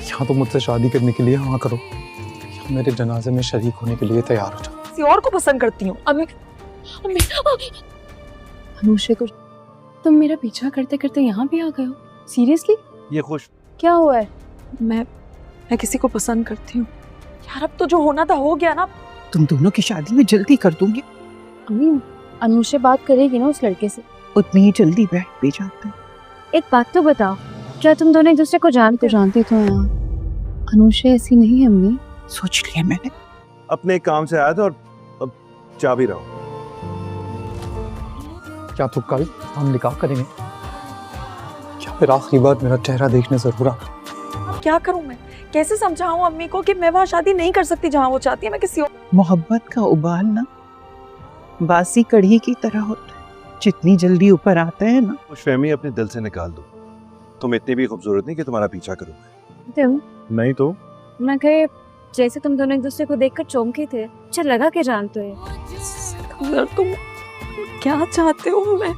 या तो मुझसे शादी करने के लिए हाँ करो या मेरे जनाजे में शरीक होने के लिए तैयार हो जाओ। किसी और को पसंद करती हूँ। अम्मी अनुषे को तुम मेरा पीछा करते करते यहाँ भी आ गए हो? सीरियसली? ये खुश क्या हुआ है? मैं किसी को पसंद करती हूँ यार। अब तो जो होना था हो गया ना। तुम दोनों की शादी में जल्दी कर दूंगी। अम्मी अनुषे बात करेगी ना उस लड़के से? उतनी ही जल्दी बैठ भी जाते। एक बात तो बताओ, क्या तुम दोनों एक दूसरे को जानती तो यहाँ? अनुषे ऐसी नहीं है अम्मी। सोच लिया मैंने। अपने काम से आया था और अब जा भी रहा हूँ। क्या तो कल हम निकाह करेंगे या फिर आखिरी बार मेरा चेहरा देखने जरूर आना? अब क्या करूँ मैं? कैसे समझाऊं अम्मी को कि मैं वहाँ शादी नहीं कर सकती जहाँ वो चाहती है, मैं किसी और। मोहब्बत का उबाल ना बासी कढ़ी की तरह होता है, जितनी जल्दी ऊपर आता है ना। खुशफहमी अपने दिल से निकाल दो। तुम इतनी भी खूबसूरत नहीं कि तुम्हारा पीछा करूँ। तुम नहीं तो मैं कहे जैसे तुम दोनों एक दूसरे को देखकर चौंके थे, अच्छा लगा के जानते हो? तुम क्या चाहते हो? मैं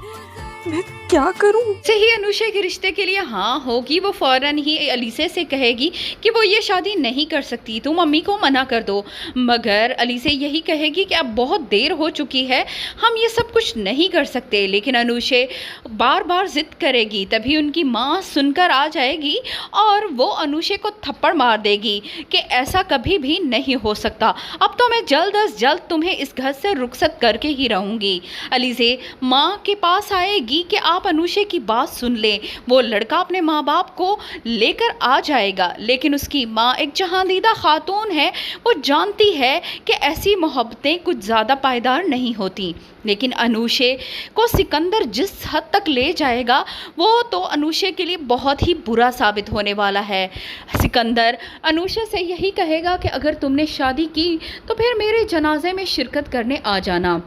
क्या करूं? सही अनुषा के रिश्ते के लिए हाँ होगी, वो फौरन ही अलीसे से कहेगी कि वो ये शादी नहीं कर सकती, तुम मम्मी को मना कर दो। मगर अलीसे यही कहेगी कि अब बहुत देर हो चुकी है, हम ये सब कुछ नहीं कर सकते। लेकिन अनुषा बार बार जिद करेगी, तभी उनकी माँ सुनकर आ जाएगी और वो अनुषा को थप्पड़ मार देगी कि ऐसा कभी भी नहीं हो सकता, अब तो मैं जल्द अज जल्द तुम्हें इस घर से रुखसत करके ही रहूँगी। अलीसे माँ के पास आएगी कि आप अनुषा की बात सुन लें, वो लड़का अपने माँ बाप को लेकर आ जाएगा। लेकिन उसकी माँ एक जहांदीदा खातून है, वो जानती है कि ऐसी मोहब्बतें कुछ ज़्यादा पायदार नहीं होती। लेकिन अनुषा को सिकंदर जिस हद तक ले जाएगा वो तो अनुषा के लिए बहुत ही बुरा साबित होने वाला है। सिकंदर अनुषा से यही कहेगा कि अगर तुमने शादी की तो फिर मेरे जनाजे में शिरकत करने आ जाना।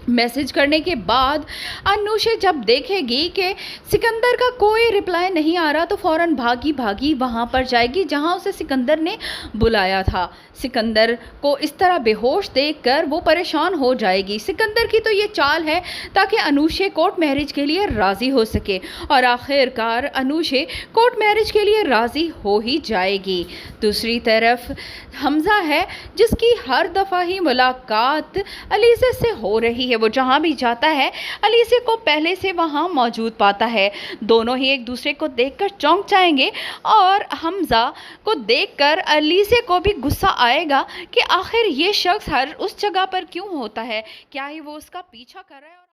मैसेज करने के बाद अनुषा जब देखेगी कि सिकंदर का कोई रिप्लाई नहीं आ रहा तो फ़ौरन भागी भागी वहाँ पर जाएगी जहाँ उसे सिकंदर ने बुलाया था। सिकंदर को इस तरह बेहोश देखकर वो परेशान हो जाएगी। सिकंदर की तो ये चाल है ताकि अनुषा कोर्ट मैरिज के लिए राज़ी हो सके और आखिरकार अनुषा कोर्ट मैरिज के लिए राज़ी हो ही जाएगी। दूसरी तरफ हमज़ा है जिसकी हर दफ़ा ही मुलाकात अलीसे से हो रही है। वो जहाँ भी जाता है अलीसे को पहले से वहाँ मौजूद पाता है। दोनों ही एक दूसरे को देखकर चौंक जाएंगे और हमज़ा को देखकर अलीसे को भी गुस्सा आएगा कि आखिर ये शख्स हर उस जगह पर क्यों होता है, क्या ही वो उसका पीछा कर रहा है।